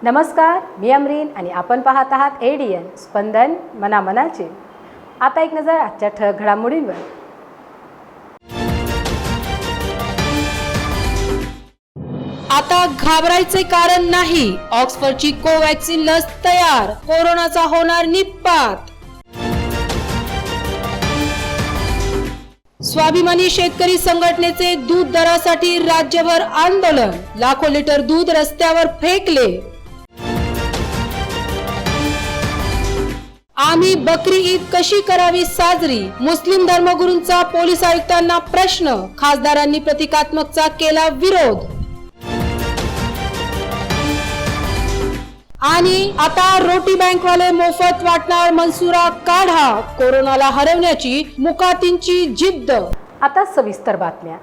नमस्कार, मी अमरीन आणि आपण पाहत आहात ADN स्पंदन मनामनाचे। आता एक नजर आजच्या ठळक घडामोडींवर। आता घाबरायचे कारण नाही, ऑक्सफर्डची कोवॅक्सिन लस तयार, कोरोनाचा होणार निपात। स्वाभिमानी शेतकरी संघटनेचे दूध दरासाठी राज्यभर आंदोलन, लाखो लिटर दूध रस्त्यावर फेकले। आम्ही बकरी ईद कशी करावी साजरी, मुस्लिम धर्मगुरूंचा पोलीस आयुक्तांना प्रश्न, खासदारांनी प्रतिकात्मकचा केला विरोध। आणि आता रोटी बँकवाले मोफत वाटणार मनसुरा काढा, कोरोनाला हरवण्याची मुकातींची जिद्द। आता सविस्तर बातम्या।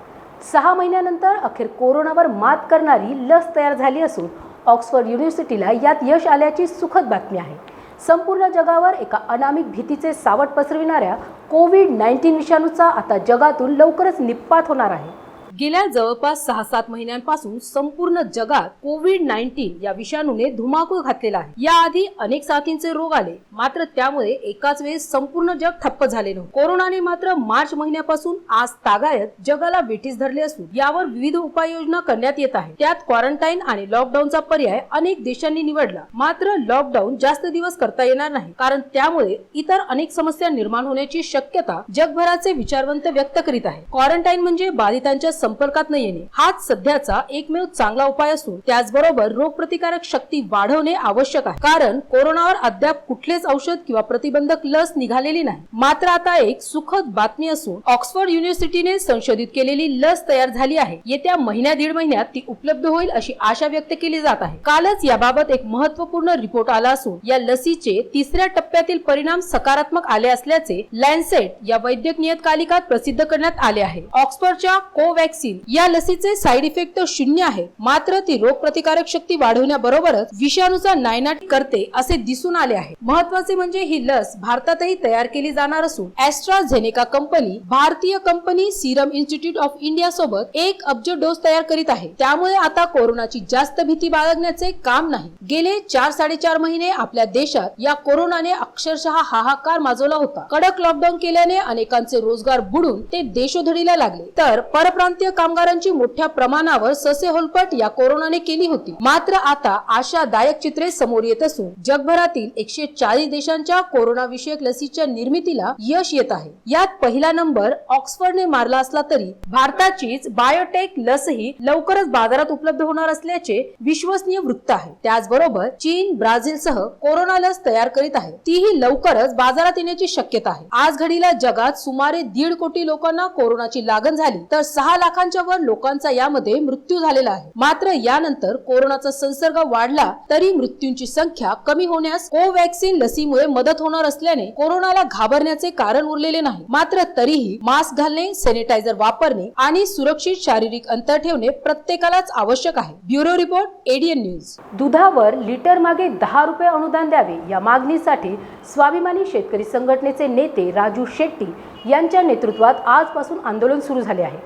6 महिन्यानंतर अखेर कोरोनावर मात करणारी लस तयार झाली असून ऑक्सफर्ड युनिव्हर्सिटीला यात यश आल्याची सुखद बातमी आहे। संपूर्ण जगावर एका अनामिक भीतीचे सावट पसरविणाऱ्या कोविड-19 विषाणूचा आता जगातून लवकरच निपात होणार आहे। गेल्या जवळपास 6-7 महिन्यांपासून संपूर्ण जगात कोविड-19 या विषाणूने धुमाकूळ घातलेला आहे। याआधी अनेक साथींचे रोग आले, मात्र त्यामुळे एकाच वेळेस संपूर्ण जग ठप्प झाले नव्हते। कोरोनाने मात्र मार्च महिन्यापासून आज तागायत जगाला वेठीस धरले असून यावर विविध उपाययोजना करण्यात येत आहेत। त्यात क्वारंटाईन आणि लॉकडाऊनचा पर्याय अनेक देशांनी निवडला, मात्र लॉकडाऊन जास्त दिवस करता येणार नाही, कारण त्यामुळे इतर अनेक समस्या निर्माण होण्याची शक्यता जगभराचे विचारवंत व्यक्त करीत आहेत। क्वारंटाईन म्हणजे बाधितांच्या संपर्कात न येणे हाच सध्याचा एकमेव चांगला उपाय असून त्याचबरोबर रोगप्रतिकारक शक्ती वाढवणे आवश्यक आहे, कारण कोरोनावर अद्याप कुठलेच औषध किंवा प्रतिबंधक लस निघालेली नाही। मात्र आता एक सुखद बातमी असून ऑक्सफर्ड युनिव्हर्सिटीने संशोधित केलेली लस तयार झाली आहे। येत्या दीड महिन्यात ती उपलब्ध होईल अशी आशा व्यक्त केली जात आहे। कालच याबाबत एक महत्त्वपूर्ण रिपोर्ट आला असून या लसीचे 3ऱ्या टप्प्यातील परिणाम सकारात्मक आले असल्याचे लॅन्सेट या वैद्यक नियतकालिकात प्रसिद्ध करण्यात आले आहे। ऑक्सफर्डच्या कोवॅक्सिन या लसीचे साइड इफेक्ट तर 0 आहे, मात्र ती रोगप्रतिकारक शक्ती वाढवण्याबरोबरच विषाणूचा नायनाट करते असे दिसून आले आहे। महत्त्वाचे म्हणजे ही लस भारतातही तयार केली जाणार असून ॲस्ट्राझेनेका कंपनी भारतीय company Serum institute of India सोबत 1 अब्ज डोस तयार करीत आहे। त्यामुळे आता कोरोनाची जास्त भीती बाळगण्याचे काम नाही। गेले 4-4.5 महिने आपल्या देशात या कोरोनाने अक्षरशः हाहाकार माजवला होता। कडक लॉकडाऊन केल्याने अनेकांचे रोजगार बुडून ते देशोधडीला लागले, तर परप्रांतीय कामगारांची मोठ्या प्रमाणावर ससेहोलपट या कोरोनाने केली होती। मात्र आता आशादायक चित्रे समोर येत असून जगभरातील 140 देशांच्या कोरोना विषयक लसीच्या निर्मितीला यश येत आहे। यात पहिला नंबर ऑक्सफर्डने मारला असला तरी भारताचीच बायोटेक लसही लवकरच बाजारात उपलब्ध होणार असल्याचे विश्वसनीय वृत्त आहे। त्याचबरोबर चीन, ब्राझील सह कोरोना लस तयार करीत आहे, तीही लवकरच बाजारात येण्याची शक्यता आहे। आज घडीला जगात सुमारे 1.5 कोटी लोकांना कोरोनाची लागण झाली, तर 6 लाखांच्या वर लोकांचा यामध्ये मृत्यू झालेला आहे। मात्र यानंतर कोरोनाचा संसर्ग वाढला तरी मृत्यूंची संख्या कमी होण्यास कोवॅक्सिन लसीमुळे मदत होणार असल्याने कोरोनाला घाबरण्याचे कारण उरलेले नाही। मात्र तरीही मास्क घालणे, सॅनिटायझर वापरणे आणि सुरक्षित शारीरिक अंतर ठेवणे प्रत्येकालाच आवश्यक आहे। Bureau report, ADN news. दुधावर लिटर मागे 10 रुपये अनुदान द्यावे या मागणीसाठी स्वाभिमानी शेतकरी संघटनेचे नेते राजू शेट्टी यांच्या नेतृत्वात आजपासून आंदोलन सुरू झाले आहे।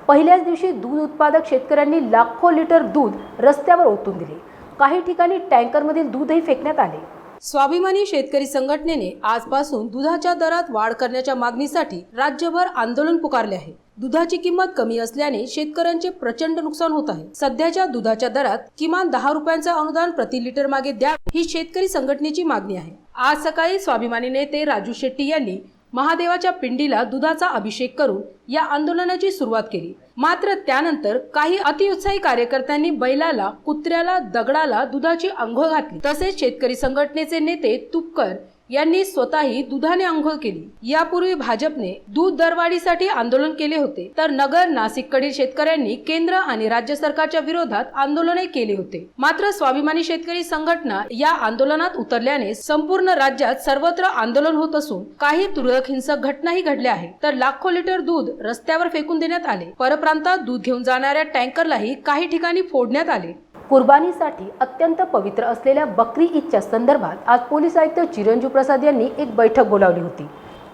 पहिल्याच दिवशी दूध उत्पादक शेतकऱ्यांनी लाखो लिटर दूध रस्त्यावर ओतून दिले। काही ठिकाणी टँकरमधील दूधही फेकण्यात आले। स्वाभिमानी शेतकरी संघटनेने आजपासून दुधाच्या दरात वाढ करण्याच्या मागणीसाठी राज्यभर आंदोलन पुकारले आहे। दुधाची किंमत कमी असल्याने शेतकऱ्यांचे प्रचंड नुकसान होत आहे। सध्याच्या दुधाच्या दरात किमान 10 रुपयांचे अनुदान प्रति लिटर मागे द्यावे ही शेतकरी संघटनेची मागणी आहे। आज सकाळी स्वाभिमानी नेते राजू शेट्टी यांनी महादेवाच्या पिंडीला दुधाचा अभिषेक करून या आंदोलनाची सुरुवात केली। मात्र त्यानंतर काही अतिउत्साही कार्यकर्त्यांनी बैलाला, कुत्र्याला, दगडाला दुधाची अंघोळ घातली। तसेच शेतकरी संघटनेचे नेते तुपकर यांनी स्वतःही दुधाने अंघोळ केली। यापूर्वी भाजपने दूध दरवाढीसाठी आंदोलन केले होते, तर नगर, नाशिककडील शेतकऱ्यांनी केंद्र आणि राज्य सरकारच्या विरोधात आंदोलने केले होते। मात्र स्वाभिमानी शेतकरी संघटना या आंदोलनात उतरल्याने संपूर्ण राज्यात सर्वत्र आंदोलन होत असून काही तुरळक हिंसक घटनाही घडल्या आहेत, तर लाखो लिटर दूध रस्त्यावर फेकून देण्यात आले। परप्रांतात दूध घेऊन जाणाऱ्या टँकरलाही काही ठिकाणी फोडण्यात आले। कुर्बानीसाठी अत्यंत पवित्र असलेल्या बकरी ईदच्या संदर्भात आज पोलीस आयुक्त चिरंजीव प्रसाद यांनी एक बैठक बोलावली होती।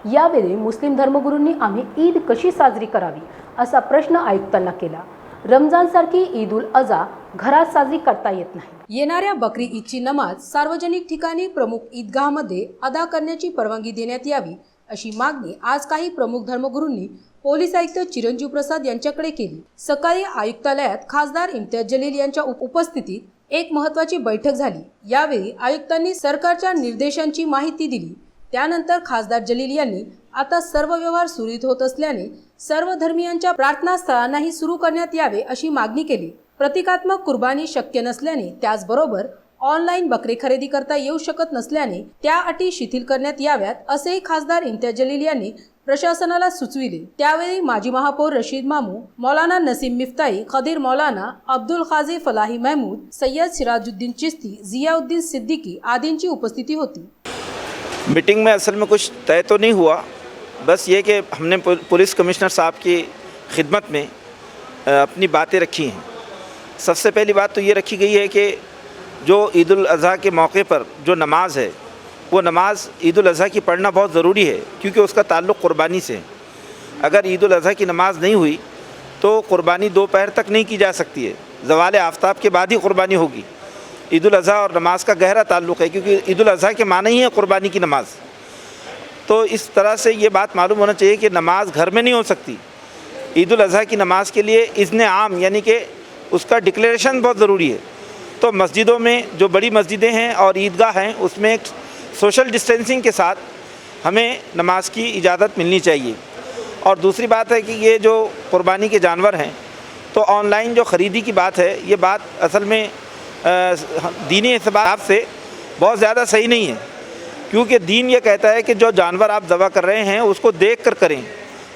यावेळी मुस्लिम धर्मगुरूंनी आम्ही ईद कशी साजरी करावी असा प्रश्न आयुक्तांना केला। रमजानसारखी ईद उल अझा घरात साजरी करता येत नाही। येणाऱ्या बकरी ईदची नमाज सार्वजनिक ठिकाणी प्रमुख ईदगाहमध्ये अदा करण्याची परवानगी देण्यात यावी अशी मागणी आज काही प्रमुख धर्मगुरूंनी पोलीस आयुक्त चिरंजीव प्रसाद यांच्याकडे केली। सकाळी आयुक्तालयात खासदार इम्तियाज जलील यांच्या उपस्थितीत एक महत्त्वाची बैठक झाली। यावेळी आयुक्तांनी सरकारच्या निर्देशांची माहिती दिली। त्यानंतर खासदार जलील यांनी आता सर्व व्यवहार सुरळीत होत असल्याने सर्व धर्मियांच्या प्रार्थनास्थळांनाही सुरू करण्यात यावे अशी मागणी केली। प्रतिकात्मक कुर्बानी शक्य नसल्याने त्याचबरोबर ऑनलाईन बकरे खरेदी करता येऊ शकत नसल्याने त्या अटी शिथिल करण्यात याव्यात असेही खासदार इम्तियाज जलील यांनी प्रशासनाला सुचविले। त्यावेळी माजी महापौर रशीद मामू, मौलाना नसीम मिफ्ताही, खदीर मौलाना, अब्दुल खाजी फलाही महमूद, सैयद सिराजुद्दीन चिश्ती, जियाउद्दीन सिद्दीकी आदींची उपस्थिति होती। मीटिंग में असल में कुछ तय तो नहीं हुआ, बस ये कि हमने पुलिस कमिश्नर साहब की खिदमत में अपनी बातें रखी हैं। सबसे पहली बात तो ये रखी गई है कि जो ईद उल अज़हा के मौके पर जो नमाज है वो नमाज ईद उल अज़हा की पढ़ना बहुत ज़रूरी है, क्योंकि उसका ताल्लुक़ क़ुरबानी से है। अगर ईद उल अज़हा की नमाज नहीं हुई तो क़ुरबानी दोपहर तक नहीं की जा सकती है, ज़वाल आफ्ताब के बाद ही क़ुरबानी होगी। ईद उल अज़हा और नमाज का गहरा ताल्लुक़ है, क्योंकि ईद उल अज़हा के माने ही है क़ुरबानी की नमाज। तो इस तरह से ये बात मालूम होना चाहिए कि नमाज घर में नहीं हो सकती। ईद उल अज़हा की नमाज के लिए इज़्न आम यानी कि उसका डिक्लेरेशन बहुत ज़रूरी है। तो मस्जिदों में जो बड़ी मस्जिदें हैं और ईदगाह हैं उसमें एक सोशल डिस्टेंसिंग के साथ हमें नमाज की इजाज़त मिलनी चाहिए। और दूसरी बात है कि ये जो कुर्बानी के जानवर हैं तो ऑनलाइन जो ख़रीदी की बात है, ये बात असल में दीनी हिसाब से बहुत ज़्यादा सही नहीं है, क्योंकि दीन ये कहता है कि जो जानवर आप ज़बह कर रहे हैं उसको देख कर करें,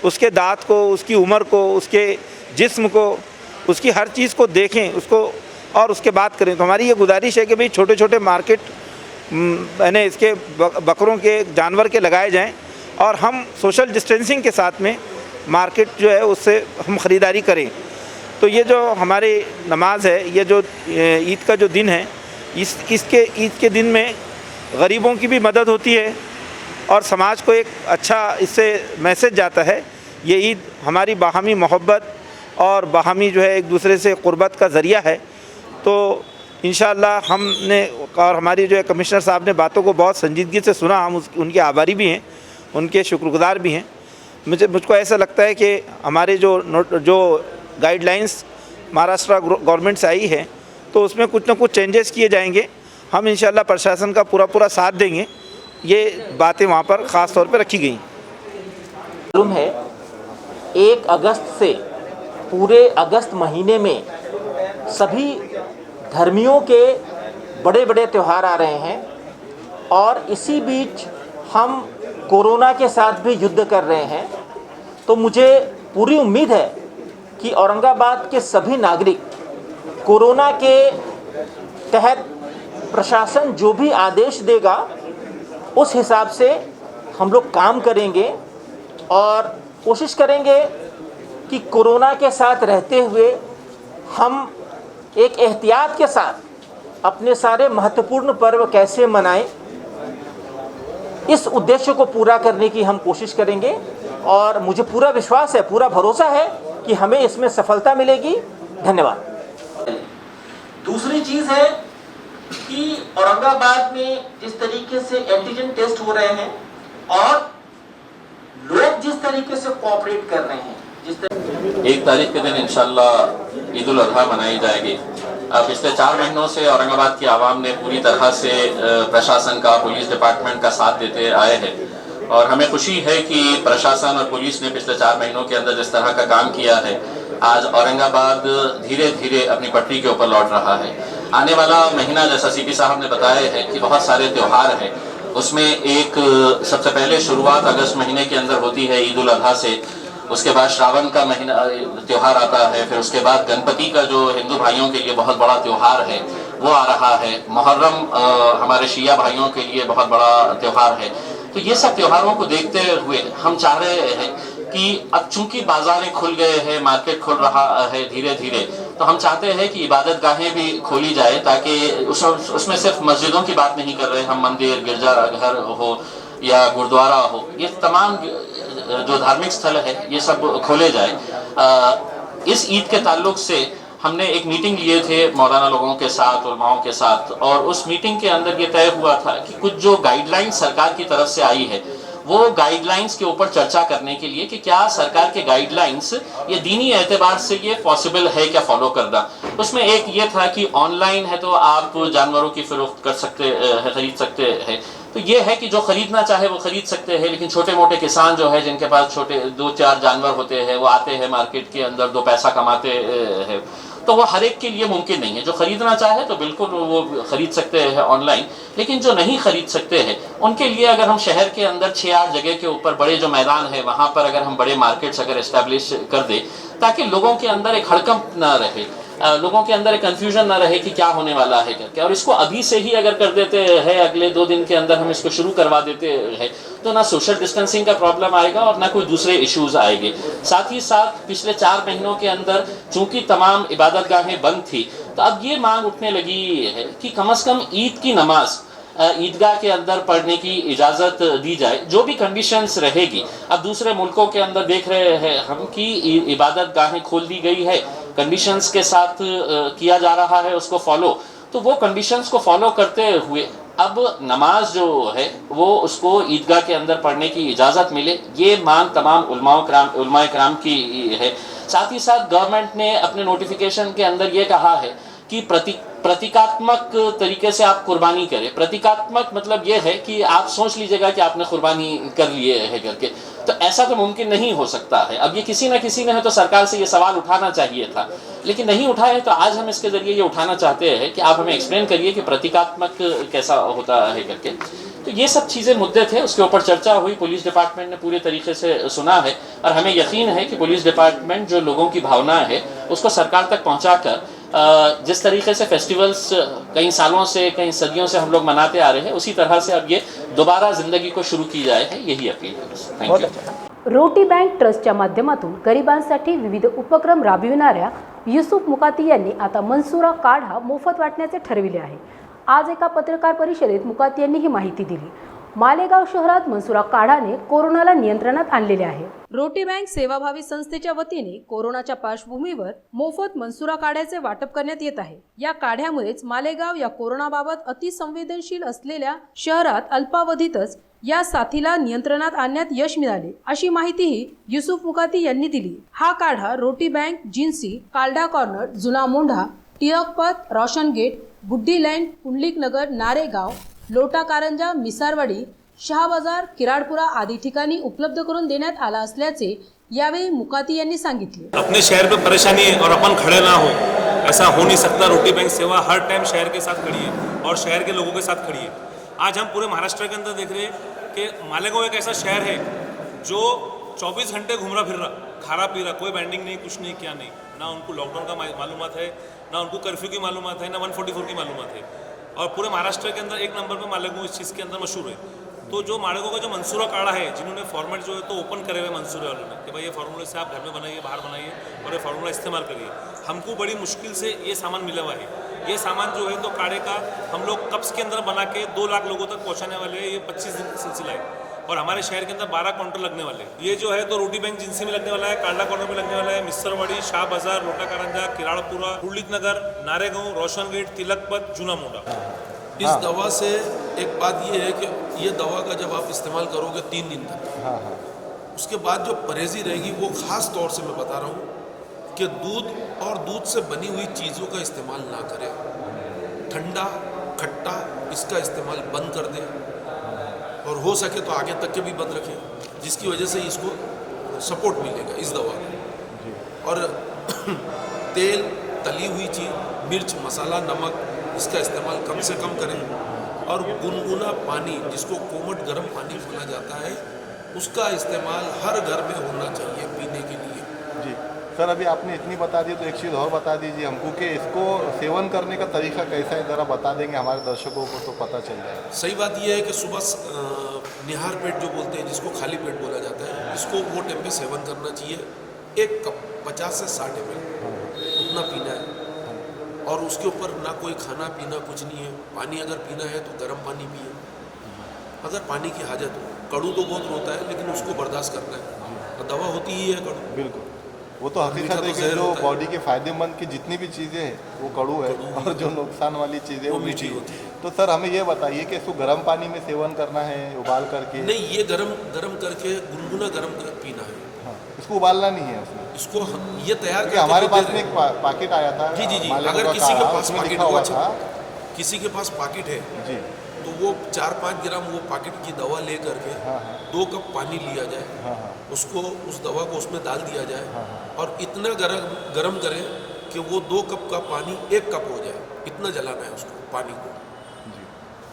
उसके दांत को, उसकी उम्र को, उसके जिस्म को, उसकी हर चीज़ को देखें उसको और उसके बाद करें। तो हमारी ये गुजारिश है कि भाई छोटे छोटे मार्केट यानी इसके बकरों के जानवर के लगाए जाएं और हम सोशल डिस्टेंसिंग के साथ में मार्केट जो है उससे हम ख़रीदारी करें। तो ये जो हमारे नमाज है, ये जो ईद का जो दिन है, ईद के दिन में गरीबों की भी मदद होती है और समाज को एक अच्छा इससे मैसेज जाता है। ये ईद हमारी बाहमी मोहब्बत और बाहमी जो है एक दूसरे से क़ुरबत का ज़रिया है। तो इंशाअल्लाह हमने और हमारी जो है कमिश्नर साहब ने बातों को बहुत संजीदगी से सुना, हम उनके आभारी भी हैं, उनके शुक्रगुज़ार भी हैं। मुझको ऐसा लगता है कि हमारे जो गाइडलाइंस महाराष्ट्र गवर्नमेंट से आई है तो उसमें कुछ ना कुछ चेंजेस किए जाएंगे। हम इंशाअल्लाह प्रशासन का पूरा साथ देंगे। ये बातें वहाँ पर ख़ास तौर पर रखी गई। मालूम है 1 अगस्त से पूरे अगस्त महीने में सभी धर्मियों के बड़े बड़े त्यौहार आ रहे हैं और इसी बीच हम कोरोना के साथ भी युद्ध कर रहे हैं। तो मुझे पूरी उम्मीद है कि औरंगाबाद के सभी नागरिक कोरोना के तहत प्रशासन जो भी आदेश देगा उस हिसाब से हम लोग काम करेंगे और कोशिश करेंगे कि कोरोना के साथ रहते हुए हम एक एहतियात के साथ अपने सारे महत्वपूर्ण पर्व कैसे मनाएं, इस उद्देश्य को पूरा करने की हम कोशिश करेंगे और मुझे पूरा विश्वास है, पूरा भरोसा है कि हमें इसमें सफलता मिलेगी। धन्यवाद। दूसरी चीज़ है कि औरंगाबाद में जिस तरीके से एंटीजन टेस्ट हो रहे हैं और लोग जिस तरीके से कोऑपरेट कर रहे हैं, 1 तारीख के दिन इंशाल्लाह ईद उल अज़हा मनाई जाएगी। पिछले 4 महीनों से औरंगाबाद की आवाम ने पूरी तरह से प्रशासन का, पुलिस डिपार्टमेंट का साथ देते आए हैं और हमें खुशी है कि प्रशासन और पुलिस ने पिछले 4 महीनों के अंदर जिस तरह का काम किया है, आज औरंगाबाद धीरे धीरे अपनी पटरी के ऊपर लौट रहा है। आने वाला महीना, जैसा सीपी साहब ने बताया है कि बहुत सारे त्यौहार हैं, उसमें एक सबसे पहले शुरुआत अगस्त महीने के अंदर होती है ईद उल अज़हा से, उसके बाद श्रावण का महीना त्यौहार आता है, फिर उसके बाद गणपति का जो हिंदू भाइयों के लिए बहुत बड़ा त्यौहार है वो आ रहा है, मुहर्रम हमारे शिया भाइयों के लिए बहुत बड़ा त्यौहार है। तो ये सब त्योहारों को देखते हुए हम चाह रहे हैं कि अब चूंकि बाजारें खुल गए हैं, मार्केट खुल रहा है धीरे धीरे, तो हम चाहते हैं कि इबादत गाहें भी खोली जाए, ताकि उसमें सिर्फ मस्जिदों की बात नहीं कर रहे हम, मंदिर, गिरजाघर हो या गुरुद्वारा हो, ये तमाम जो धार्मिक स्थल है ये सब खोले जाए। इस ईद के ताल्लुक से हमने एक मीटिंग लिए थे मौलाना लोगों के साथ, उलमाओं के साथ, और उस मीटिंग के अंदर ये तय हुआ था कि कुछ जो गाइडलाइन सरकार की तरफ से आई है वो गाइडलाइंस के ऊपर चर्चा करने के लिए कि क्या सरकार के गाइडलाइंस ये दीनी एतबार से ये पॉसिबल है क्या फॉलो करना। उसमें एक ये था कि ऑनलाइन है तो आप जानवरों की फरोख्त कर सकते हैं, खरीद सकते हैं, तो ये है कि जो खरीदना चाहे वो खरीद सकते हैं, लेकिन छोटे मोटे किसान जो है जिनके पास छोटे 2-4 जानवर होते हैं वो आते हैं मार्केट के अंदर, 2 पैसा कमाते हैं, तो वो हर एक के लिए मुमकिन नहीं है। जो खरीदना चाहे तो बिल्कुल वो खरीद सकते हैं ऑनलाइन, लेकिन जो नहीं खरीद सकते हैं उनके लिए अगर हम शहर के अंदर 6-8 जगह के ऊपर बड़े जो मैदान है वहाँ पर अगर हम बड़े मार्केट्स अगर इस्टेब्लिश कर दें ताकि लोगों के अंदर एक हड़कंप ना रहे, लोगों के अंदर एक कन्फ्यूजन ना रहे कि क्या होने वाला है करके, और इसको अभी से ही अगर कर देते हैं, अगले 2 दिन के अंदर हम इसको शुरू करवा देते हैं, तो ना सोशल डिस्टेंसिंग का प्रॉब्लम आएगा और ना कोई दूसरे इश्यूज आएंगे। साथ ही साथ पिछले 4 महीनों के अंदर चूंकि तमाम इबादत गाहें बंद थी, तो अब ये मांग उठने लगी है कि कम से कम ईद की नमाज ईदगाह के अंदर पढ़ने की इजाज़त दी जाए, जो भी कंडीशंस रहेगी। अब दूसरे मुल्कों के अंदर देख रहे हैं हम कि इबादत गाहें खोल दी गई है, कंडीशंस के साथ किया जा रहा है उसको फॉलो, तो वो कंडीशंस को फॉलो करते हुए अब नमाज जो है वो उसको ईदगाह के अंदर पढ़ने की इजाज़त मिले, ये मांग तमाम उलमाए कराम की है। साथ ही साथ गवर्नमेंट ने अपने नोटिफिकेशन के अंदर ये कहा है कि प्रतीकात्मक तरीके से आप कुर्बानी करें। प्रतीकात्मक मतलब ये है कि आप सोच लीजिएगा कि आपने कुर्बानी कर लिए है करके, तो ऐसा तो मुमकिन नहीं हो सकता है। अब ये किसी न किसी ने है तो सरकार से ये सवाल उठाना चाहिए था, लेकिन नहीं उठाए, तो आज हम इसके ज़रिए ये उठाना चाहते हैं कि आप हमें एक्सप्लेन करिए कि प्रतीकात्मक कैसा होता है करके। तो ये सब चीज़ें मुद्दे थे, उसके ऊपर चर्चा हुई, पुलिस डिपार्टमेंट ने पूरे तरीके से सुना है और हमें यकीन है कि पुलिस डिपार्टमेंट जो लोगों की भावना है उसको सरकार तक पहुँचाकर जिस तरीके से फेस्टिवल्स कई सालों से, कई सदियों से हम लोग मनाते आ रहे हैं, उसी तरह से अब ये दोबारा ज़िंदगी को शुरू की जाए है, यही अपील है। Thank you. रोटी बँक ट्रस्टच्या माध्यमातून गरिबांसाठी विविध उपक्रम राबविणाऱ्या युसुफ मुकाती यांनी आता मनसुरा काढा मोफत वाटण्याचे ठरविले आहे। आज एका पत्रकार परिषदेत मुकाती यांनी ही माहिती दिली। मालेगाव शहरात मनसुरा काढाने कोरोनाला नियंत्रणात आणलेले आहे। रोटी बँक सेवाभावी संस्थेच्या वतीने कोरोनाच्या पार्श्वभूमीवर मोफत मनसुरा काढ्याचे वाटप करण्यात येत आहे। या काढ्यामुळेच मालेगाव या कोरोनाबाबत अतिसंवेदनशील असलेल्या शहरात अल्पावधीतच या साथीला नियंत्रणात आणण्यात यश मिळाले, अशी माहितीही युसुफ मुकाती यांनी दिली। हा काढा रोटी बँक, जिन्सी, कालडा कॉर्नर, जुना मोंढा, टिळकपथ, रोशन गेट, बुड्डी लँड, पुंडलिक नगर, नारेगाव, लोटा कारंजा, मिसारवाडी, शहाबाजार, किराडपुरा आदी ठिकाणी उपलब्ध करून देण्यात आला असल्याचे यावेळी मुकाती यांनी सांगितले। अपने शहर में परेशानी है और अपन खड़े ना हो, ऐसा हो नहीं सकता। रोटी बैंक सेवा हर टाइम शहर के साथ खड़ी है और शहर के लोगों के साथ खड़ी है। आज हम पूरे महाराष्ट्र के अंदर देख रहे हैं कि मालेगांव एक ऐसा शहर है जो 24 घंटे घूम रहा फिर रहा, खा रहा पी रहा, कोई बैंडिंग नहीं, कुछ नहीं, क्या नहीं, ना उनको लॉकडाउन का मालूमात है, ना उनको कर्फ्यू की मालूमात है, ना 144 की मालूमात है, और पूरे महाराष्ट्र के अंदर 1 नंबर पर मालेगांव इस चीज़ के अंदर मशहूर है। तो जो मालेगांव का जो मनसूरा काढ़ा है, जिन्होंने फॉर्मेट जो है तो ओपन करे हुए मनसूरे वालों ने कि भाई ये फार्मूले से आप घर में बनाइए, बाहर बनाइए और ये फार्मूला इस्तेमाल करिए। हमको बड़ी मुश्किल से ये सामान मिला हुआ है। ये सामान जो है तो काढ़े का हम लोग कप्स के अंदर बना के 2 लाख लोगों तक पहुँचाने वाले हैं। ये 25 दिन का सिलसिला है और हमारे शहर के अंदर 12 काउंटर लगने वाले हैं। ये जो है तो रोटी बैंक जिनसी में लगने वाला है, कालडा कॉर्नर में लगने वाला है, मिस्सरवाड़ी, शाह बाजार, लोटा कारंजा, किराड़पुरा, पुंडलिक नगर, नारेगांव, रोशन गेट, तिलकपथ, जुना मोंढा। इस दवा से एक बात ये है कि ये दवा का जब आप इस्तेमाल करोगे 3 दिन तक, उसके बाद जो परहेजी रहेगी वो ख़ास तौर से मैं बता रहा हूँ कि दूध और दूध से बनी हुई चीज़ों का इस्तेमाल ना करें। ठंडा, खट्टा, इसका इस्तेमाल बंद कर दें और हो सके तो आगे तक के भी बंद रखें, जिसकी वजह से इसको सपोर्ट मिलेगा इस दवा को। और तेल, तली हुई चीज़, मिर्च, मसाला, नमक, इसका इस्तेमाल कम से कम करें और गुनगुना पानी, जिसको कोमट गर्म पानी बोला जाता है, उसका इस्तेमाल हर घर में होना चाहिए पीने के लिए। जी सर, अभी आपने इतनी बता दी तो एक चीज़ और बता दीजिए हमको कि इसको सेवन करने का तरीका कैसा है, ज़रा बता देंगे हमारे दर्शकों को तो पता चल जाए। सही बात यह है कि सुबह निहार पेट जो बोलते हैं, जिसको खाली पेट बोला जाता है, इसको वो टाइम पे सेवन करना चाहिए। 1 कप 50 से 60 ml उतना पीना है और उसके ऊपर ना कोई खाना पीना कुछ नहीं है। पानी अगर पीना है तो गर्म पानी पिए, अगर पानी की हाजत हो। कड़ू तो बहुत होता है लेकिन उसको बर्दाश्त करना है, तो दवा होती ही है कड़ू। बिल्कुल। वो तो हकीकत है कि जो बॉडी के फायदेमंद की जितनी भी चीज़ें हैं वो कड़ू है और जो नुकसान वाली चीज़ें वो मीठी होती है। तो सर हमें ये बताइए कि इसको गर्म पानी में सेवन करना है, उबाल करके? नहीं, ये गरम करके गुनगुना पीना है। हाँ, इसको उबालना नहीं है उसमें? इसको ये तैयार क्योंकि हमारे पास में एक पैकेट आया था। जी जी जी, मालेगांव अगर का किसी के काढ़ा, पास उसमें पैकेट लिखा हुआ था। किसी के पास पैकेट है जी, तो वो 4-5 ग्राम वो पैकेट की दवा ले करके 2 कप पानी लिया जाए, उसको उस दवा को उसमें डाल दिया जाए और इतना गरम करें कि वो 2 कप का पानी 1 कप हो जाए, इतना जलाना है उसको पानी को।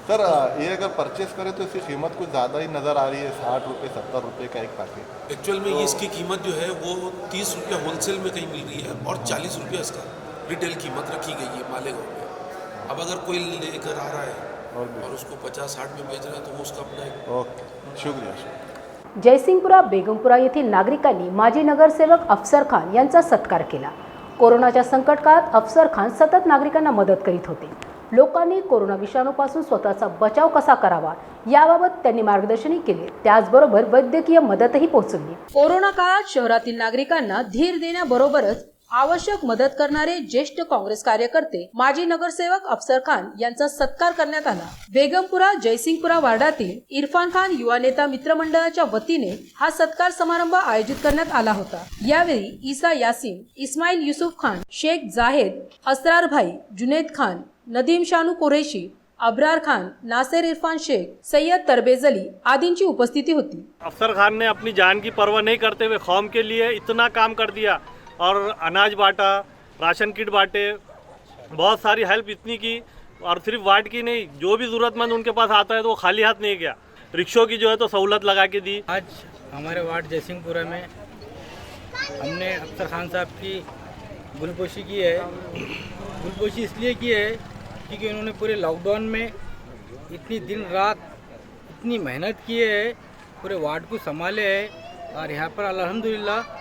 सर ये अगर परचेस करें तो इसकी कीमत कुछ ज़्यादा ही नज़र आ रही है, 60 रुपये 70 रुपये का एक पैकेट। एक्चुअल में ये इसकी कीमत जो है वो 30 रुपये होलसेल में कहीं मिल रही है और 40 रुपये इसका रिटेल कीमत रखी गई है मालेगांव में। अब अगर कोई लेकर आ रहा है और उसको 50-60 में बेच रहा है तो वो उसका अपना एक। ओके, शुक्रिया। जयसिंगपुरा बेगमपुरा येथील नागरिकांनी माजी नगरसेवक अफसर खान यांचा सत्कार केला। कोरोनाच्या संकट काळात अफसर खान सतत नागरिकांना मदत करीत होते। लोकांनी कोरोना विषाणूपासून स्वतःचा बचाव कसा करावा याबाबत त्यांनी मार्गदर्शनही केले, त्याचबरोबर वैद्यकीय मदतही पोहोचवली। कोरोना काळात शहरातील नागरिकांना धीर देण्याबरोबरच आवश्यक मदत करणारे ज्येष्ठ काँग्रेस कार्यकर्ते माजी नगरसेवक अफसर खान यांचा सत्कार करण्यात आला। बेगमपुरा जयसिंगपुरा वार्डातील इरफान खान युवा नेता मित्रमंडळाच्या वतीने हा सत्कार समारंभ आयोजित करण्यात आला होता। यावेळी ईसा यासीन, इस्माईल युसुफ खान, शेख जाहेद, असरार भाई, जुनेद खान, नदीम शानू कुरैशी, अब्रार खान, नासिर इरफान शेख, सैयद तरबेज अली आदींची उपस्थिति होती। अफसर खान ने अपनी जान की परवाह नहीं करते हुए कौम के लिए इतना काम कर दिया और अनाज बांटा, राशन किट बांटे, बहुत सारी हेल्प इतनी की, और सिर्फ वार्ड की नहीं, जो भी ज़रूरतमंद उनके पास आता है तो वो खाली हाथ नहीं गया। रिक्शों की जो है तो सहूलत लगा के दी। आज हमारे वार्ड जयसिंहपुरा में हमने अफसर खान साहब की गुलपोशी की है। गुलपोशी इसलिए की है क्योंकि उन्होंने पूरे लॉकडाउन में इतनी दिन रात इतनी मेहनत की है, पूरे वार्ड को संभाले है और यहाँ पर अल्हम्दुलिल्लाह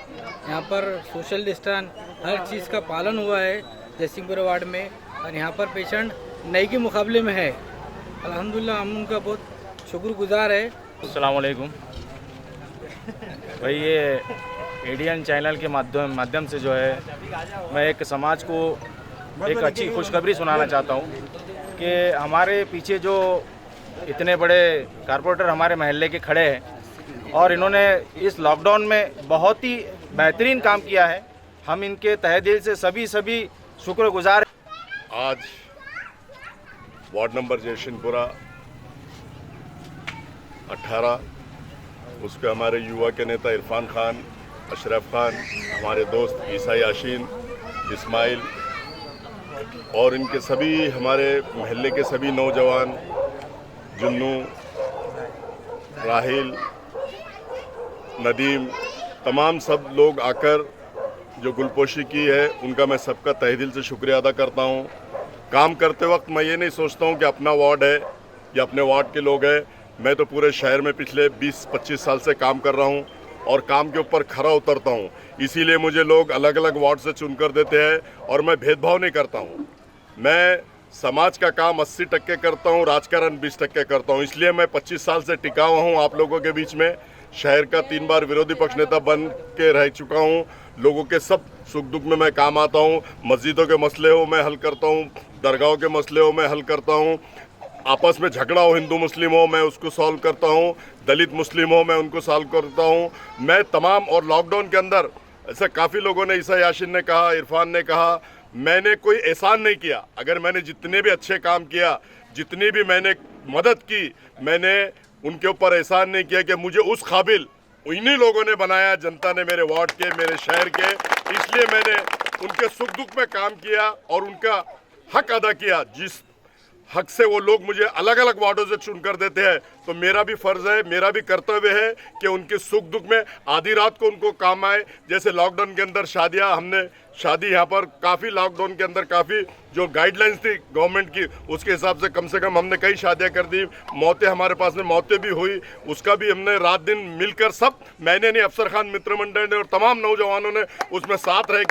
यहाँ पर सोशल डिस्टेंस हर चीज़ का पालन हुआ है जयसिंहपुरा वार्ड में, और यहाँ पर पेशेंट नए के मुकाबले में है। अल्हम्दुलिल्लाह हम उनका बहुत शुक्रगुजार है। अस्सलाम वालेकुम भाई, ये एडीएन चैनल के माध्यम से जो है मैं एक समाज को एक अच्छी खुशखबरी सुनाना चाहता हूँ कि हमारे पीछे जो इतने बड़े कारपोरेटर हमारे महल्ले के खड़े हैं और इन्होंने इस लॉकडाउन में बहुत ही बेहतरीन काम किया है। हम इनके तहे दिल से सभी शुक्रगुजार। आज वार्ड नंबर जयसिंहपुरा 18 उसके हमारे युवा के नेता इरफान खान, अशरफ खान, हमारे दोस्त ईसा यासीन, इस्माइल और इनके सभी हमारे महल्ले के सभी नौजवान, जुन्नू, राहिल, नदीम, तमाम सब लोग आकर जो गुलपोशी की है उनका मैं सबका तहे दिल से शुक्रिया अदा करता हूँ। काम करते वक्त मैं ये नहीं सोचता हूँ कि अपना वार्ड है या अपने वार्ड के लोग हैं। मैं तो पूरे शहर में पिछले 20-25 साल से काम कर रहा हूँ और काम के ऊपर खरा उतरता हूँ, इसीलिए मुझे लोग अलग अलग वार्ड से चुनकर देते हैं और मैं भेदभाव नहीं करता हूँ। मैं समाज का काम 80% करता हूँ, राजकारण 20% करता हूँ। इसलिए मैं 25 साल से टिका हुआ हूँ आप लोगों के बीच में। शहर का 3 बार विरोधी पक्ष नेता बन के रह चुका हूँ। लोगों के सब सुख दुख में मैं काम आता हूँ। मस्जिदों के मसले हो मैं हल करता हूँ, दरगाहों के मसले हो मैं हल करता हूँ, आपस में झगड़ा हो हिंदू मुस्लिम हो मैं उसको सॉल्व करता हूँ, दलित मुस्लिम हो मैं उनको सॉल्व करता हूँ। मैं तमाम, और लॉकडाउन के अंदर ऐसे काफ़ी लोगों ने, ईसा यासीन ने कहा, इरफान ने कहा, मैंने कोई एहसान नहीं किया। अगर मैंने जितने भी अच्छे काम किया, जितनी भी मैंने मदद की, मैंने उनके ऊपर एहसान नहीं किया कि मुझे उस काबिल इन्हीं लोगों ने बनाया, जनता ने, मेरे वार्ड के, मेरे शहर के। इसलिए मैंने उनके सुख दुख में काम किया और उनका हक अदा किया। जिस हक से वो लोग मुझे अलग अलग वार्डों से चुन कर देते हैं, तो मेरा भी फ़र्ज़ है, मेरा भी कर्तव्य है कि उनके सुख दुख में आधी रात को उनको काम आए। जैसे लॉकडाउन के अंदर शादियां, हमने शादी यहाँ पर काफ़ी, लॉकडाउन के अंदर काफ़ी जो गाइडलाइंस थी गवर्नमेंट की उसके हिसाब से कम हमने कई शादियां कर दी। मौतें हमारे पास में मौतें भी हुई, उसका भी हमने रात दिन मिलकर, सब मैंने नहीं, अफसर खान मित्र मंडल ने और तमाम नौजवानों ने उसमें साथ रह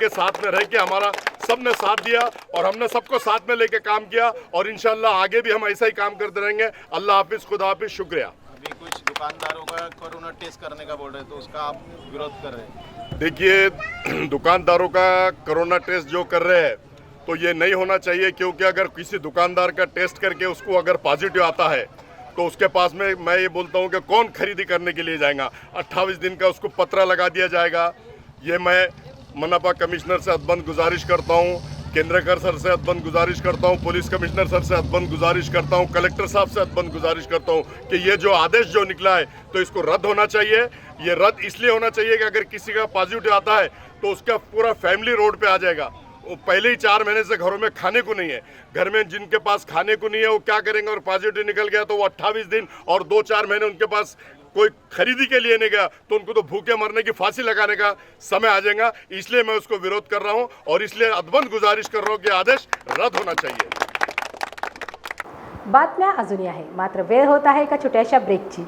के हमारा सब ने साथ दिया और हमने सबको साथ में लेके काम किया और इंशाल्लाह आगे भी हम ऐसा ही काम करते रहेंगे। अल्लाह हाफिज़, खुदा हाफिज़, शुक्रिया। अभी कुछ दुकानदारों का कोरोना टेस्ट करने का बोल रहे हैं, तो उसका आप विरोध कर रहे हैं। देखिए, दुकानदारों का कोरोना टेस्ट जो कर रहे हैं तो ये नहीं होना चाहिए, क्योंकि अगर किसी दुकानदार का टेस्ट करके उसको अगर पॉजिटिव आता है तो उसके पास में मैं ये बोलता हूँ कि कौन खरीदी करने के लिए जाएगा। 28 दिन का उसको पत्र लगा दिया जाएगा। ये मैं मनपा कमिश्नर से अदबंद गुजारिश करता हूँ, केंद्रकर सर से अदबंद गुजारिश करता हूँ, पुलिस कमिश्नर सर से अदबंद गुजारिश करता हूँ, कलेक्टर साहब से अदबंद गुजारिश करता हूँ कि ये जो आदेश जो निकला है तो इसको रद्द होना चाहिए। ये रद्द इसलिए होना चाहिए कि अगर किसी का पॉजिटिव आता है तो उसका पूरा फैमिली रोड पे आ जाएगा। वो पहले ही 4 महीने से घरों में खाने को नहीं है, घर में जिनके पास खाने को नहीं है वो क्या करेंगे, और पॉजिटिव निकल गया तो वो 28 दिन और 2-4 महीने उनके पास कोई खरीदी के लिए नहीं गया तो उनको तो भूखे मरने की फांसी लगाने का समय आ जाएगा। इसलिए मैं उसको विरोध कर रहा हूं और इसलिए अदबंद गुजारिश कर रहा हूं कि आदेश रद्द होना चाहिए। बातम्या अजूनही आहे, मात्र वेळ होत आहे एका छोट्याशा ब्रेकची।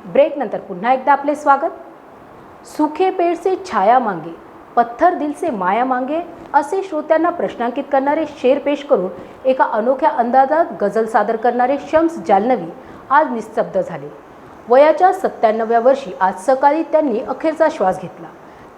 ब्रेक नंतर पुन्हा एकदा आपले स्वागत। सूखे पेड़ से छाया मांगे, पत्थर दिल से माया मांगे असे श्रोत्यांना प्रश्नांकित करणारे शेर पेश करून एका अनोख्या अंदाजात गझल सादर करणारे शम्स जालनवी आज निस्तब्ध झाले। वयाच्या 97व्या वर्षी आज सकाळी त्यांनी अखेरचा श्वास घेतला।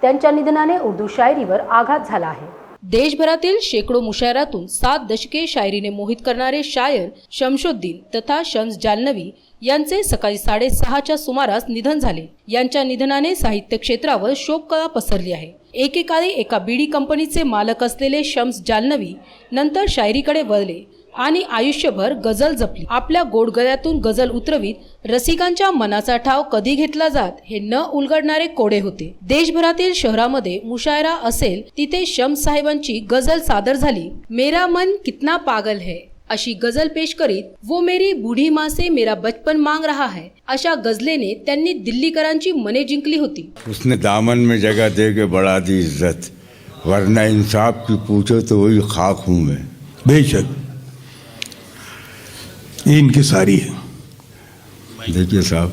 त्यांच्या निधनाने उर्दू शायरीवर आघात झाला आहे। देशभरातील शेकडो मुशायरातून 7 दशके शायरीने मोहित करणारे शायर शमशुद्दीन तथा शम्स जालनवी यांचे सकाळी 6:30च्या सुमारास निधन झाले। यांच्या निधनाने साहित्य क्षेत्रावर शोककळा पसरली आहे। एकेकाळी एका बीडी कंपनीचे मालक असलेले शम्स जालनवी नंतर शायरीकडे वळले आणि आयुष्यभर गझल जपली। आपल्या गोडगळ्यातून गझल उतरवीत रसिकांच्या मनाचा ठाव कधी घेतला जात हे न उलगडणारे कोडे होते। देशभरातील शहरामध्ये मुशायरा असेल तिथे शम्स साहेबांची गझल सादर झाली। मेरा मन कितना पागल है अशी गझल पेश करीत वो मेरी बूढ़ी माँ से मेरा बचपन मांग रहा है अशा गझलेने त्यांनी दिल्लीकरांची मने जिंकली होती। उसने दामन में जगह दे के बढ़ा दी इज्जत, वरना इंसाफ की पूछो तो वही खाक हूँ मैं। बेशक ये इनकी सारी है। देखिए साहब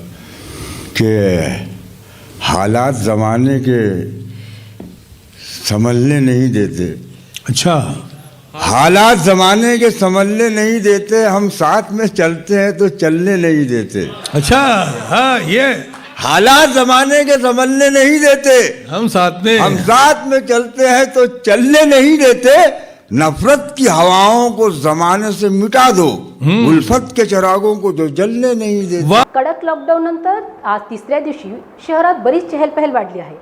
कि हालात ज़माने के संभलने नहीं देते। अच्छा, हालात ज़माने के संभलने नहीं देते, हम साथ में चलते हैं तो चलने नहीं देते। अच्छा, हाँ ये हालात ज़माने के संभलने नहीं देते, हम साथ में चलते हैं तो चलने नहीं देते। नफरत की हवाओं को ज़माने से मिटा दो, उल्फत के चिरागों को जो जलने नहीं देते। कडक लॉकडाऊन नंतर आज 3ऱ्या दिवशी शहरात बरीच चहलपहल वाढली आहे।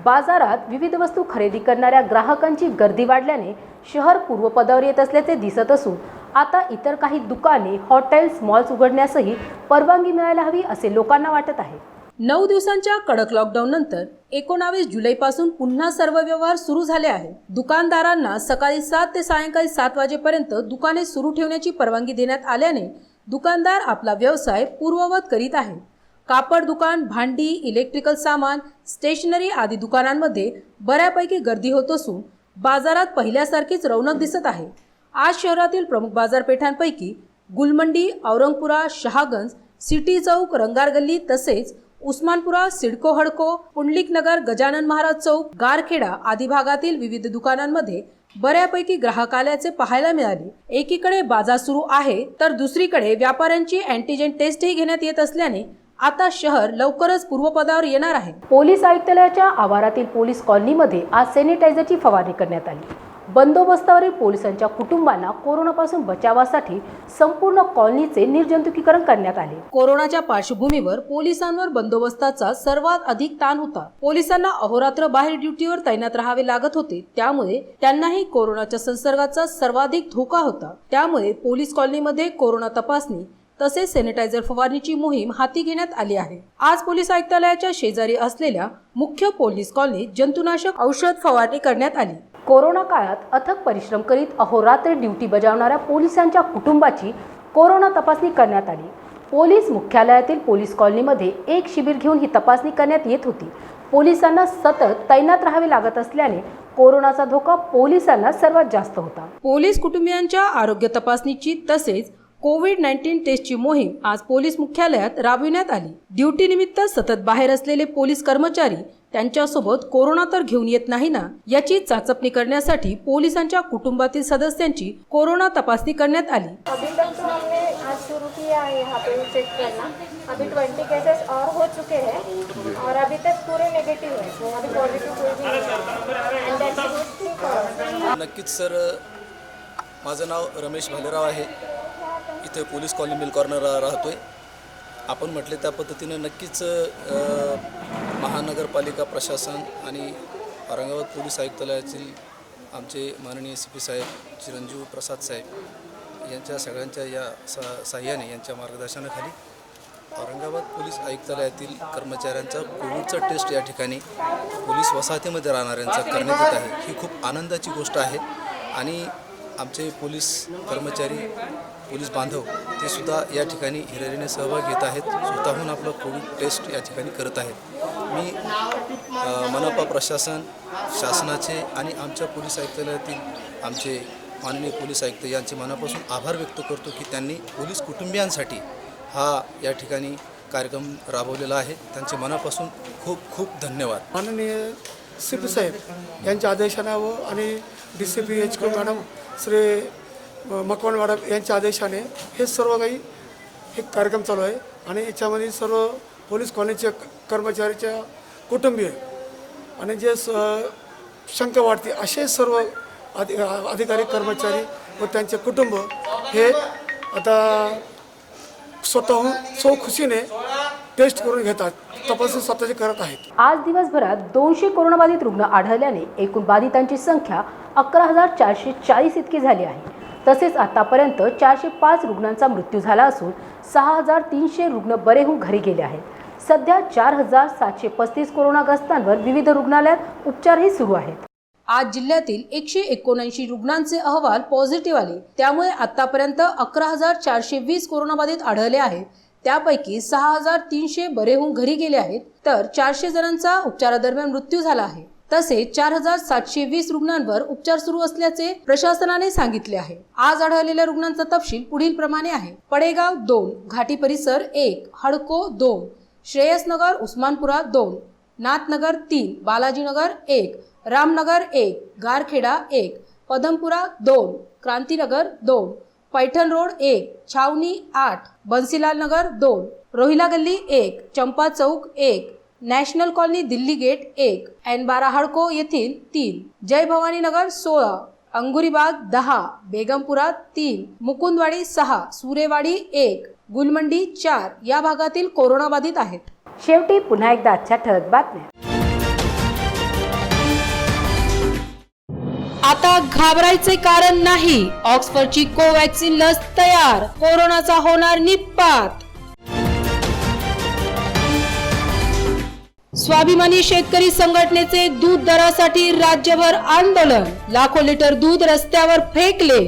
बाजारात विविध वस्तू खरेदी करणाऱ्या ग्राहकांची गर्दी वाढल्याने शहर पूर्वपदावर येत असल्याचे दिसत असून आता इतर काही दुकाने, हॉटेल्स, मॉल्स उघडण्यासही परवानगी मिळायला हवी असे लोकांना वाटत आहे। 9 दिवसांच्या कडक लॉकडाऊन नंतर 19 जुलैपासून पुन्हा सर्व व्यवहार सुरू झाले आहेत। दुकानदारांना सकाळी 7 ते सायंकाळी 7 वाजेपर्यंत दुकाने सुरू ठेवण्याची परवानगी देण्यात आल्याने दुकानदार आपला व्यवसाय पूर्ववत करीत आहेत। कापड दुकान, भांडी, इलेक्ट्रिकल सामान, स्टेशनरी आदी दुकानांमध्ये बऱ्यापैकी गर्दी होत असून बाजारात पहिल्यासारखीच रौनक दिसत आहे। आज शहरातील प्रमुख बाजारपेठांपैकी गुलमंडी, औरंगपुरा, शहागंज, सिटी चौक, रंगार गल्ली तसेच उस्मानपुरा, सिडको हडको, पुंडलिक नगर, गजानन महाराज चौक, गारखेडा आदी भागातील विविध दुकानांमध्ये बऱ्यापैकी ग्राहक आल्याचे पाहायला मिळाले। एकीकडे बाजार सुरू आहे तर दुसरीकडे व्यापाऱ्यांची अँटीजेन टेस्टही घेण्यात येत असल्याने आता शहर लवकरच पूर्वपदावर येणार आहे. पोलीस आयुक्तालयाच्या आवारातील पोलीस कॉलनीमध्ये आज सॅनिटायझरची फवारणी करण्यात आली. बंदोबस्तावरील पोलिसांच्या कुटुंबांना कोरोनापासून बचावासाठी संपूर्ण कॉलनीचे निर्जंतुकीकरण करण्यात आले. कोरोनाच्या पार्श्वभूमीवर पोलिसांवर बंदोबस्ताचा सर्वात अधिक ताण होता. पोलिसांना अहोरात्र बाहेर ड्युटीवर तैनात राहावे लागत होते, त्यामुळे त्यांनाही कोरोनाच्या संसर्गाचा सर्वाधिक धोका होता. त्यामुळे पोलीस कॉलनीमध्ये कोरोना तपासणी तसेच सॅनिटायझर फवारणीची मोहीम हाती घेण्यात आली आहे. आज पोलीस आयुक्तालयाच्या शेजारी असलेल्या मुख्य पोलीस कॉलनीत जंतुनाशक औषध फवारणी करण्यात आली. कोरोना काळात अथक परिश्रम करीत अहोरात्र ड्युटी बजावणाऱ्या पोलिसांच्या कुटुंबाची कोरोना तपासणी करण्यात आली. पोलीस मुख्यालयातील पोलीस कॉलनीमध्ये एक शिबिर घेऊन ही तपासणी करण्यात येत होती. पोलिसांना सतत तैनात राहावे लागत असल्याने कोरोनाचा धोका पोलिसांना सर्वात जास्त होता. पोलीस कुटुंबियांच्या आरोग्य तपासणीची तसेच कोविड-19 टेस्टची मोहीम आज पोलीस मुख्यालयात राबविण्यात आली. ड्युटी निमित्त सतत बाहेर असलेले पोलीस कर्मचारी त्यांच्यासोबत कोरोना तर घेऊन येत नाही ना, याची चाचपणी करण्यासाठी पोलिसांच्या कुटुंबातील सदस्यांची कोरोना तपासणी करण्यात आली. अभी तक तो हमने आज शुरू किया है यहाँ पे चेक करना. अभी 20 केसेस और हो चुके हैं और अभी तक पूरे नेगेटिव है, तो अभी पॉझिटिव्ह कोई भी नहीं है. नक्कीच सर, माझं नाव रमेश भालेराव आहे. इथे पोलीस कॉलनी मिल कॉर्नरला राहतोय. आपण म्हटले त्या पद्धतीनं नक्कीच महानगरपालिका प्रशासन आणि औरंगाबाद पोलीस आयुक्तालयातील आमचे माननीय CP साहेब चिरंजीव प्रसाद साहेब यांच्या सगळ्यांच्या या साह्याने यांच्या मार्गदर्शनाखाली औरंगाबाद पोलीस आयुक्तालयातील कर्मचाऱ्यांचा कोविडचा टेस्ट या ठिकाणी पोलीस वसाहतीमध्ये राहणाऱ्यांचा करण्यात येत आहे. ही खूप आनंदाची गोष्ट आहे आणि आमचे पोलीस कर्मचारी, पोलीस बांधव ते सुद्धा या ठिकाणी हिरिरीने सहभाग घेत आहेत. स्वतःहून आपलं कोविड टेस्ट या ठिकाणी करत आहेत. मी मनपा प्रशासन, शासनाचे आणि आमच्या पोलीस आयुक्तालयातील आमचे माननीय पोलीस आयुक्त यांचे मनापासून आभार व्यक्त करतो की त्यांनी पोलीस कुटुंबियांसाठी हा या ठिकाणी कार्यक्रम राबवलेला आहे. त्यांचे मनापासून खूप खूप धन्यवाद. माननीय CP साहेब यांच्या आदेशानं आणि DCP HQ madam Shri Makwan madam यांच्या आदेशाने हे सर्व काही एक कार्यक्रम चालू आहे आणि याच्यामध्ये सर्व पोलीस कॉलनीचे कर्मचाऱ्याच्या कुटुंबीय आणि जे शंका वाढते असे सर्व अधिकारी कर्मचारी व त्यांचे कुटुंब हे आता स्वतःहून खुशीने टेस्ट करून घेतात, तपासणी स्वतःचे करत आहेत. आज दिवसभरात 200 कोरोनाबाधित रुग्ण आढळल्याने एकूण बाधितांची संख्या 11,440 इतकी झाली आहे. तसेच आतापर्यंत 405 रुग्णांचा मृत्यू झाला असून 6,300 रुग्ण बरे होऊन घरी गेले आहेत. सध्या 4,735 कोरोनाग्रस्तांवर विविध रुग्णालयात उपचारही सुरू आहेत. आज जिल्ह्यातील 179 रुग्णांचे अहवाल पॉझिटिव्ह आले. त्यामुळे आतापर्यंत 11,420 कोरोनाबाधित आढळले आहेत. त्यापैकी 6,300 बरे होऊन घरी गेले आहेत, तर 400 जणांचा उपचारादरम्यान मृत्यू झाला आहे. तसेच 4,720 रुग्णांवर उपचार सुरू असल्याचे प्रशासनाने सांगितले आहे. आज आढळलेल्या रुग्णांचा तपशील पुढील प्रमाणे आहे. पडेगाव 2, घाटी परिसर 1, हडको 2, श्रेयसनगर उस्मानपुरा 2, नाथनगर 3, बालाजीनगर 1, रामनगर 1, गारखेडा 1, पदमपुरा 2, क्रांतीनगर 2, पैठण रोड 1, छावनी 8, बंसीलाल नगर 2, रोहिला गल्ली 1, Champa Chowk 1, national colony Delhi gate 1, N12 हडको येथील 3, जय भवानी नगर 16, अंगुरीबाग 10, बेगमपुरा 3, मुकुंदवाडी 6, सुरेवाडी 1, गुलमंडी 4 या भागातील कोरोनाबाधित आहेत. शेवटी पुन्हा एकदा आजच्या ठळक बातम्या. आता घाबरायचे कारण नाही. ऑक्सफर्डची कोवॅक्सिन लस तयार. कोरोनाचा होणार निपात. स्वाभिमानी शेतकरी संघटनेचे दूध दरासाठी राज्यभर आंदोलन. लाखो लिटर दूध रस्त्यावर फेकले.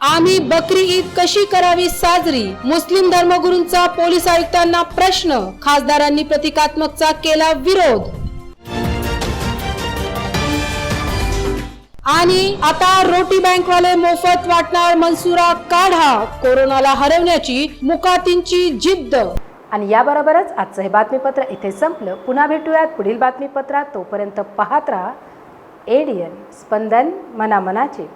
आम्ही बकरी ईद कशी करावी साजरी. मुस्लिम धर्मगुरूंचा पोलीस आयुक्तांना प्रश्न. खासदारांनी प्रतिकात्मकचा केला विरोध. आणि आता रोटी बँकवाले मोफत वाटणार मनसुरा काढा. कोरोनाला हरवण्याची मुकातींची जिद्द. आणि याबरोबरच आजचं हे बातमीपत्र इथे संपलं. पुन्हा भेटूयात पुढील बातमीपत्रात. तोपर्यंत पाहत राहा ADN स्पंदन मनामनाचे.